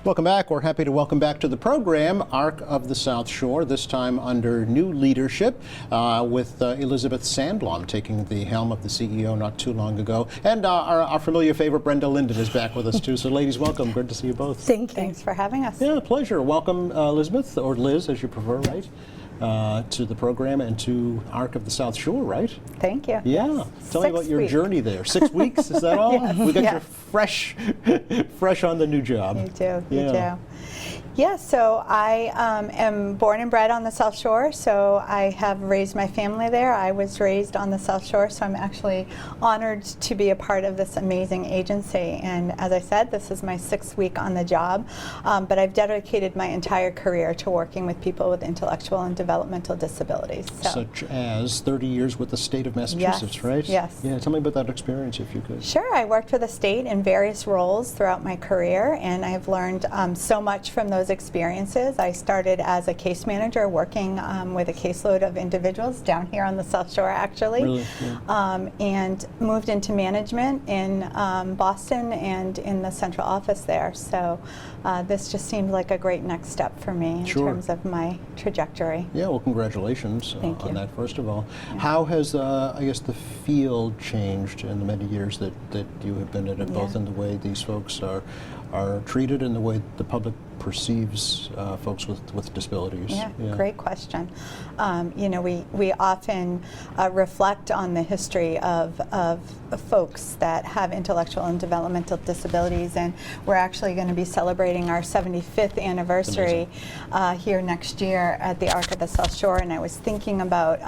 Welcome back. We're happy to welcome back to the program Arc of the South Shore, this time under new leadership with Elizabeth Sandblom taking the helm of the CEO not too long ago. And our familiar favorite Brenda Linden is back with us too. So ladies, welcome. Good to see you both. Thank you. Thanks for having us. Yeah, pleasure. Welcome Elizabeth, or Liz as you prefer, right? To the program and to Arc of the South Shore, right? Thank you. Yeah. Yes. Tell me about your journey there. 6 weeks, is that all? Yes. We got Yes. you fresh on the new job. You do. Yeah. You do. Yeah, so I am born and bred on the South Shore, so I have raised my family there. I was raised on the South Shore, so I'm actually honored to be a part of this amazing agency. And as I said, this is my 6th week on the job, but I've dedicated my entire career to working with people with intellectual and developmental disabilities. So. Such as 30 years with the state of Massachusetts, Yes, right? yes. Yeah, tell me about that experience if you could. Sure, I worked for the state in various roles throughout my career, and I've learned so much from those experiences. I started as a case manager working with a caseload of individuals down here on the South Shore, actually. Really? Yeah. And moved into management in Boston and in the central office there. So this just seemed like a great next step for me in Sure. terms of my trajectory. Yeah, well, congratulations Thank on you. that, first of all. How has, I guess, the field changed in the many years that you have been in it, both Yeah. in the way these folks are treated and the way the public perceives folks with disabilities? Yeah, great question. You know, we often reflect on the history of folks that have intellectual and developmental disabilities, and we're actually going to be celebrating our 75th anniversary here next year at the Arc of the South Shore, and I was thinking about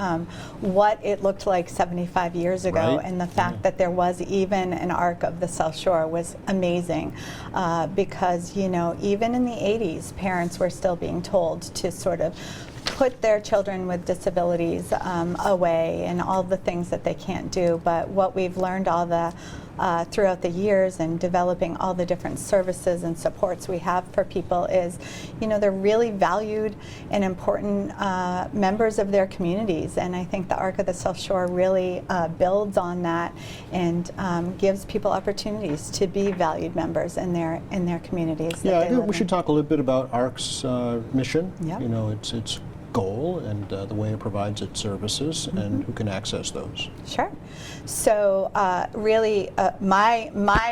what it looked like 75 years ago, Right. and the fact that there was even an Arc of the South Shore was amazing, because, you know, even in the 80s, parents were still being told to sort of put their children with disabilities away and all the things that they can't do. But what we've learned throughout the years and developing all the different services and supports we have for people is, you know, they're really valued and important members of their communities. And I think the Arc of the South Shore really builds on that and gives people opportunities to be valued members in their communities. Yeah, I think we should talk a little bit about ARC's mission. Yep. You know, its goal and the way it provides its services and who can access those. Sure. So really my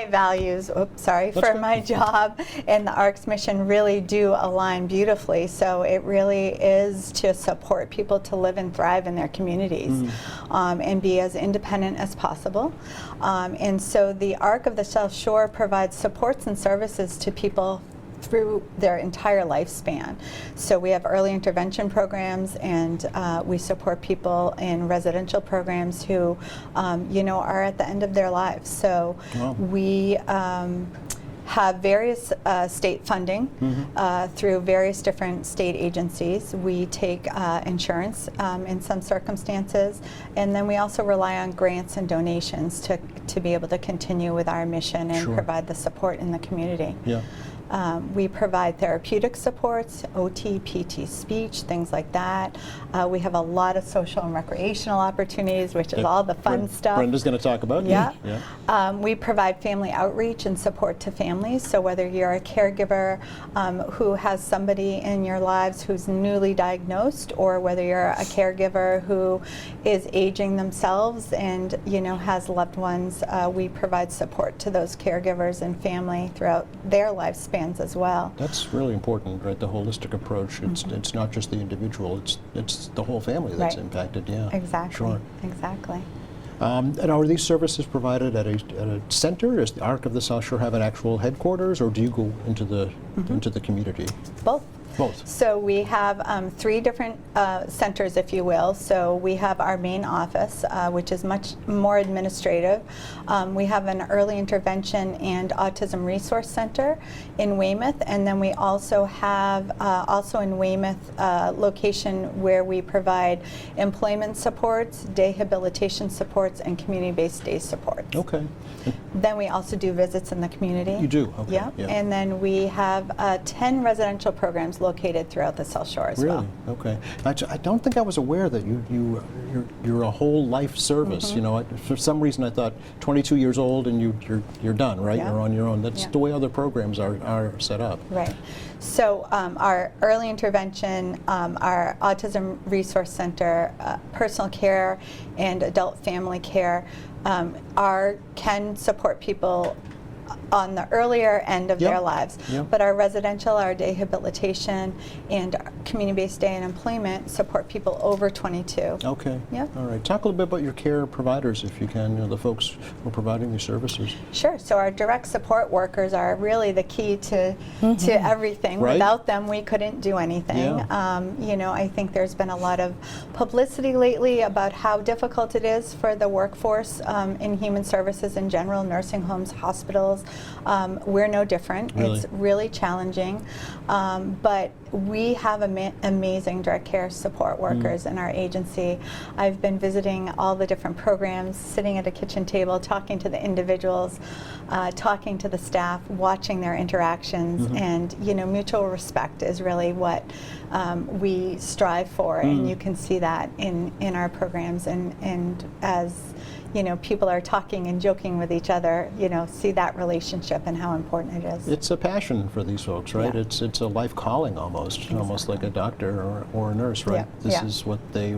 values, for my job and the ARC's mission really do align beautifully. So it really is to support people to live and thrive in their communities and be as independent as possible. And so the Arc of the South Shore provides supports and services to people through their entire lifespan. So we have early intervention programs, and we support people in residential programs who, you know, are at the end of their lives. So we have various state funding through various different state agencies. We take insurance in some circumstances, and then we also rely on grants and donations to be able to continue with our mission and provide the support in the community. Yeah. We provide therapeutic supports, OT, PT, speech, things like that. We have a lot of social and recreational opportunities, which is all the fun stuff. Brenda's going to talk about. Yeah. Yeah. We provide family outreach and support to families. So whether you're a caregiver who has somebody in your lives who's newly diagnosed, or whether you're a caregiver who is aging themselves and, you know, has loved ones, we provide support to those caregivers and family throughout their lifespan as well. That's really important, right? The holistic approach. It's not just the individual. It's the whole family that's impacted. Yeah. Exactly. Sure. Exactly. And are these services provided at a center? Does the Arc of the South Shore have an actual headquarters, or do you go into the community? Both. Both. So we have 3 different centers, if you will. So we have our main office, which is much more administrative. We have an early intervention and autism resource center in Weymouth, and then we also have also in Weymouth location where we provide employment supports, rehabilitation supports, and community-based day supports. Okay. Then we also do visits in the community. You do? Okay. Yeah. And then we have 10 residential programs programs located throughout the South Shore as well. Really? Okay. I don't think I was aware that you're a whole life service. You know, for some reason I thought 22 years old and you're done, right? Yeah. You're on your own. That's Yeah. the way other programs are set up. Right. So our early intervention, our Autism Resource Center, personal care, and adult family care can support people on the earlier end of Yep. their lives. Yep. But our residential, our day habilitation, and our community-based day and employment support people over 22. Okay. Yep. All right. Talk a little bit about your care providers, if you can, the folks who are providing these services. Sure. So our direct support workers are really the key to everything. Right. Without them, we couldn't do anything. Yeah. You know, I think there's been a lot of publicity lately about how difficult it is for the workforce in human services in general, nursing homes, hospitals. We're no different. Really? It's really challenging, but we have amazing direct care support workers in our agency. I've been visiting all the different programs, sitting at a kitchen table, talking to the individuals, talking to the staff, watching their interactions, and you know, mutual respect is really what we strive for, and you can see that in our programs, and as you know, people are talking and joking with each other, you know, see that relationship and how important it is. It's a passion for these folks, right? Yeah. It's a life calling almost like a doctor or a nurse, right? Yeah. This Yeah. is what they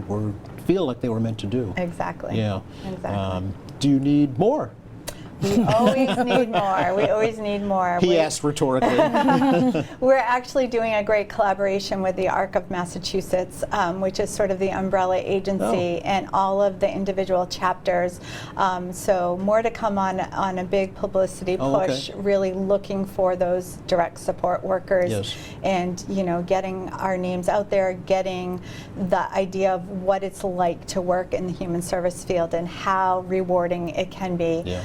feel like they were meant to do. Exactly. Yeah. Exactly. Do you need more? We always need more. We always need more. He asked rhetorically. We're actually doing a great collaboration with the ARC of Massachusetts, which is sort of the umbrella agency, and all of the individual chapters. So more to come on a big publicity push, really looking for those direct support workers, Yes. and you know, getting our names out there, getting the idea of what it's like to work in the human service field and how rewarding it can be. Yeah.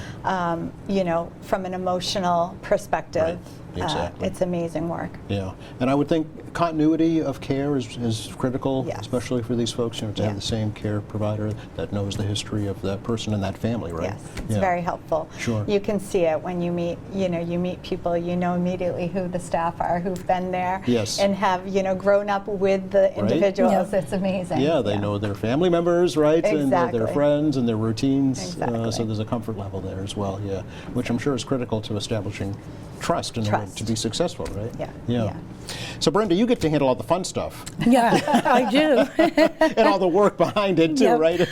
You know, from an emotional perspective, Right. Exactly. it's amazing work. Yeah, and I would think continuity of care is critical, Yes. especially for these folks, you know, to have Yeah. the same care provider that knows the history of that person and that family, right? Yes, it's Yeah. very helpful. Sure. You can see it when you meet, you know, people, you know immediately who the staff are who've been there, Yes. and have, you know, grown up with the individuals. Yeah. It's amazing. Yeah, they know their family members, right? And their Exactly. friends and their routines. Exactly. So there's a comfort level there as well, yeah, which I'm sure is critical to establishing trust in order Trust. to be successful, right? Yeah, Yeah. yeah. So Brenda, you get to handle all the fun stuff Yeah, I do. and all the work behind it too, Yep. right?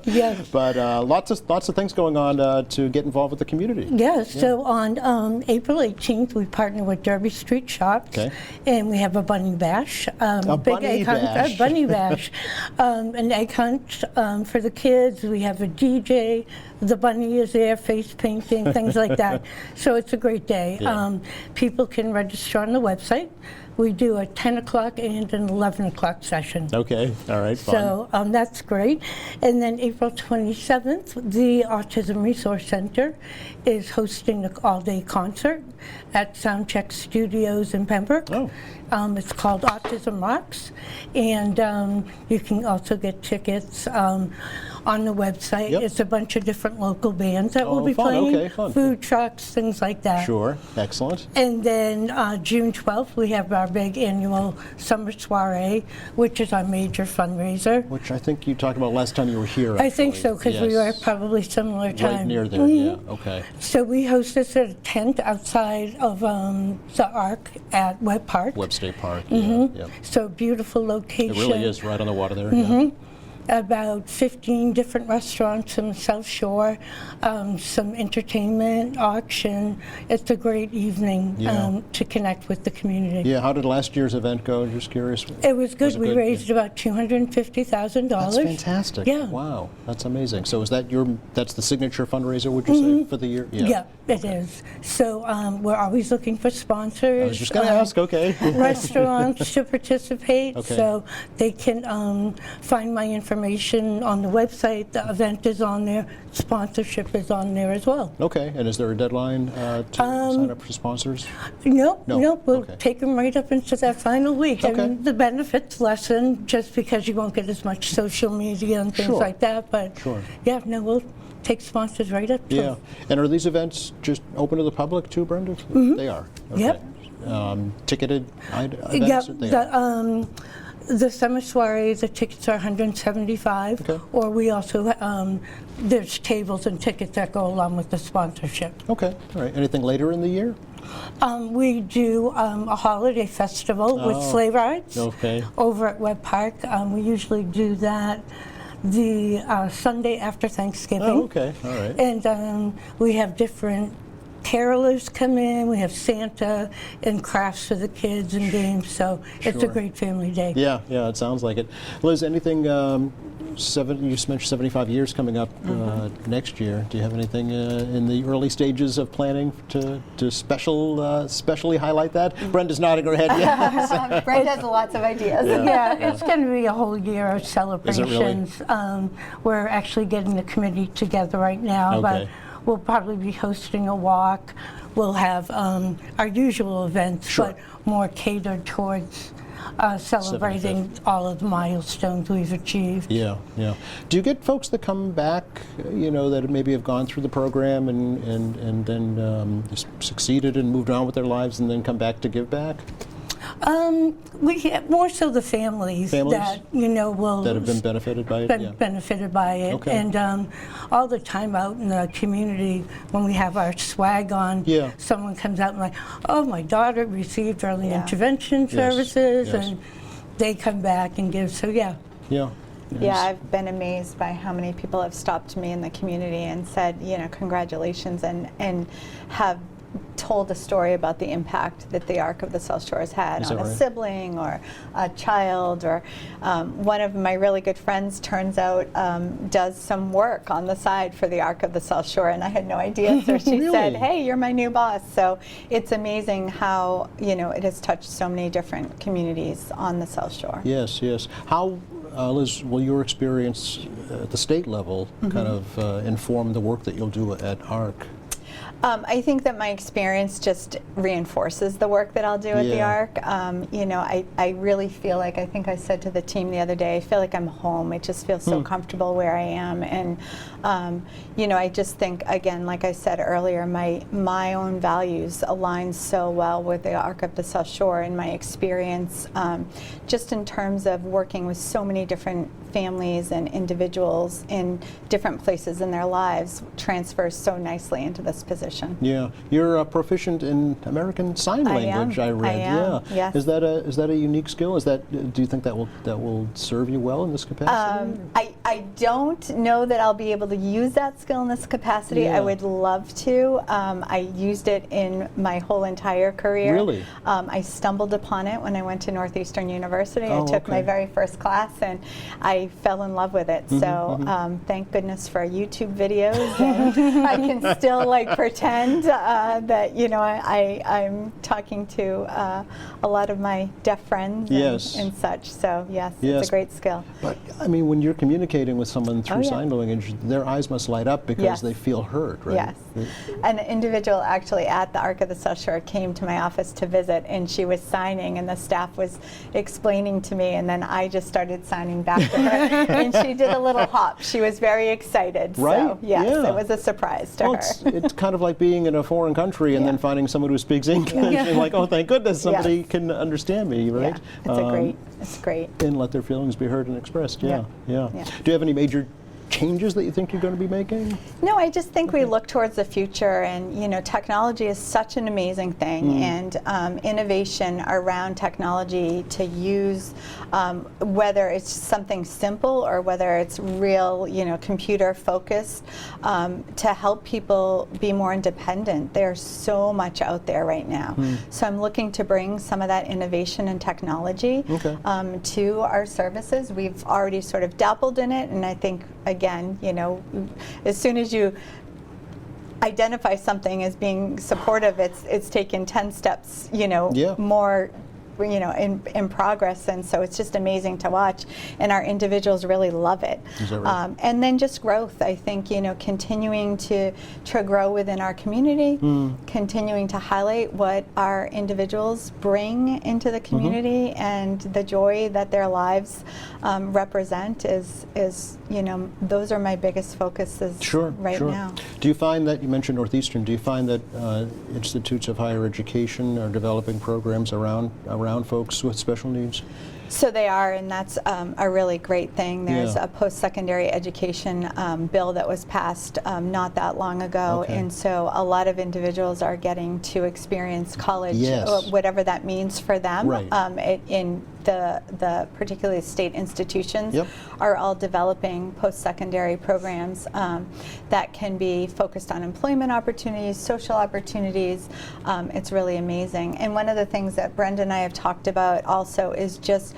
Yeah. But lots of things going on to get involved with the community. Yeah, so on April 18th, we partner with Derby Street Shops, Okay. and we have a bunny bash. A big bunny egg hunt, bash. A bunny bash. An egg hunt for the kids. We have a DJ. The bunny is there, face painting, things like that. So it's a great day. Yeah. People can register on the website. We do a 10 o'clock and an 11 o'clock session. Okay, all right, fun. So that's great. And then April 27th, the Autism Resource Center is hosting an all-day concert at Soundcheck Studios in Pembroke. Oh. It's called Autism Rocks, and you can also get tickets on the website. Yep. It's a bunch of different local bands that will Oh, be fun. playing, Okay, fun. food trucks, things like that. Sure, excellent. And then June 12th, we have our big annual summer soiree, which is our major fundraiser. Which I think you talked about last time you were here. I think actually. so, because we were Yes. probably similar time. Right near there, Mhm. yeah, okay. So we host this at a tent outside of the Arc at Webb Park. Webb State Park, yeah. So beautiful It location. really is right on the water there. Yeah. About 15 different restaurants in the South Shore, some entertainment, auction. It's a great evening Yeah. to connect with the community. Yeah, how did last year's event go? Just curious. It was good. Was it We good? raised about $250,000. That's fantastic. Yeah. Wow, that's amazing. So is that that's the signature fundraiser, would you say, for the year? Yeah, it is. So we're always looking for sponsors. I was just going to ask, okay. Restaurants to participate, Okay. so they can find my information on the website. The event is on there. Sponsorship is on there as well. Okay, and is there a deadline to sign up for sponsors? Nope, No, nope. We'll okay. take them right up into that final week. Okay. And the benefits lessen just because you won't get as much social media and things Sure. like that. But Sure. yeah, no, we'll take sponsors right up to Yeah. And are these events just open to the public too, Brenda? They are. Okay. Yep. ticketed Yeah, events? the summer soiree, the tickets are $175, Okay. or we also, there's tables and tickets that go along with the sponsorship. Okay, all right. Anything later in the year? We do a holiday festival with Oh, sleigh rides okay. over at Webb Park. We usually do that the Sunday after Thanksgiving. Oh, okay, all right. And we have different carolers come in. We have Santa and crafts for the kids and games. So it's a Sure. great family day. Yeah, it sounds like it. Liz, anything, you mentioned 75 years coming up next year. Do you have anything in the early stages of planning to specially highlight that? Brenda's nodding her head. Yes. Brenda has lots of ideas. Yeah, it's going to be a whole year of celebrations. really? We're actually getting the committee together right now, Okay. but we'll probably be hosting a walk. We'll have our usual events, Sure. but more catered towards celebrating all of the milestones we've achieved. Yeah. Do you get folks that come back, that maybe have gone through the program and then succeeded and moved on with their lives and then come back to give back? We have more so the families that will that have been benefited by it. benefited by it, Okay. and all the time out in the community when we have our swag on, Yeah. someone comes out and like, oh, my daughter received early Yeah. intervention services, yes. and they come back and give. So yeah. Yeah. Yeah, I've been amazed by how many people have stopped me in the community and said, congratulations, and have told a story about the impact that the Arc of the South Shore has had Is on that a right? sibling or a child, or one of my really good friends turns out does some work on the side for the Arc of the South Shore, and I had no idea. So she Really? said, hey, you're my new boss. So it's amazing how it has touched so many different communities on the South Shore. Yes. How, Liz, will your experience at the state level kind of inform the work that you'll do at ARC? I think that my experience just reinforces the work that I'll do at the Yeah. ARC. I really feel like, I think I said to the team the other day, I feel like I'm home. It just feels so comfortable where I am. And, I just think, again, like I said earlier, my own values align so well with the Arc of the South Shore, and my experience just in terms of working with so many different families and individuals in different places in their lives transfers so nicely into this position. Yeah, you're proficient in American Sign I am. Language. I read. I am, Yeah. yes. Is that a unique skill? Do you think that will serve you well in this capacity? I don't know that I'll be able to use that skill in this capacity. Yeah. I would love to. I used it in my whole entire career. Really? I stumbled upon it when I went to Northeastern University. Oh, I took my okay. very first class, and I fell in love with it. So thank goodness for YouTube videos. And I can still pretend that I'm talking to a lot of my deaf friends Yes. and such. So yes, Yes. it's a great skill. But I mean, when you're communicating with someone through Oh, yeah. sign language, their eyes must light up because Yes. they feel heard, right? Yes. An individual actually at the Arc of the South Shore came to my office to visit, and she was signing, and the staff was explaining to me, and then I just started signing back to her, and she did a little hop. She was very excited. Right? So, yes, Yeah. it was a surprise to Well, her. it's kind of like being in a foreign country and Yeah. then finding someone who speaks English and like, oh, thank goodness somebody Yes. can understand me, right? Yeah, it's great. And let their feelings be heard and expressed. Yeah. Yeah. Do you have any major changes that you think you're going to be making? No, I just think we look towards the future, and technology is such an amazing thing, and innovation around technology to use, whether it's something simple or whether it's real, computer focused, to help people be more independent. There's so much out there right now, so I'm looking to bring some of that innovation and technology Okay. to our services. We've already sort of dabbled in it, and I think, again, as soon as you identify something as being supportive, it's taken 10 steps, Yeah. more in progress, and so it's just amazing to watch, and our individuals really love it. Is that right? And then just growth, I think, continuing to grow within our community, continuing to highlight what our individuals bring into the community and the joy that their lives represent is those are my biggest focuses right now. Do you find that, you mentioned Northeastern, do you find that institutes of higher education are developing programs around folks with special needs? So they are, and that's a really great thing. There's Yeah. a post-secondary education bill that was passed not that long ago, Okay. and so a lot of individuals are getting to experience college, Yes. whatever that means for them. Right. In the particularly state institutions Yep. are all developing post-secondary programs that can be focused on employment opportunities, social opportunities. It's really amazing. And one of the things that Brenda and I have talked about also is just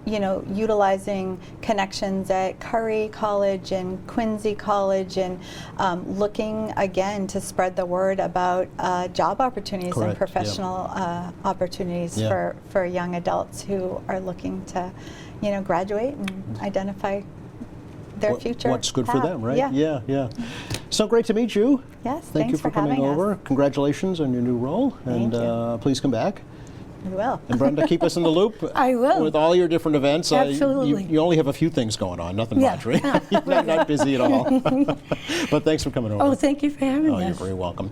utilizing connections at Curry College and Quincy College, and looking again to spread the word about job opportunities Correct, and professional opportunities Yeah. for young adults who are looking to graduate and identify their future What's good for path. them, right? Yeah. Yeah. So great to meet you. Yes, Thank thanks you for coming having us. over. Congratulations on your new role. Thank And please come back. We will. And Brenda, keep us in the loop. I will. With all your different events. Absolutely. You only have a few things going on, nothing Yeah. much, right? You're not busy at all. But thanks for coming over. Oh, thank you for having Oh, us. you're very welcome.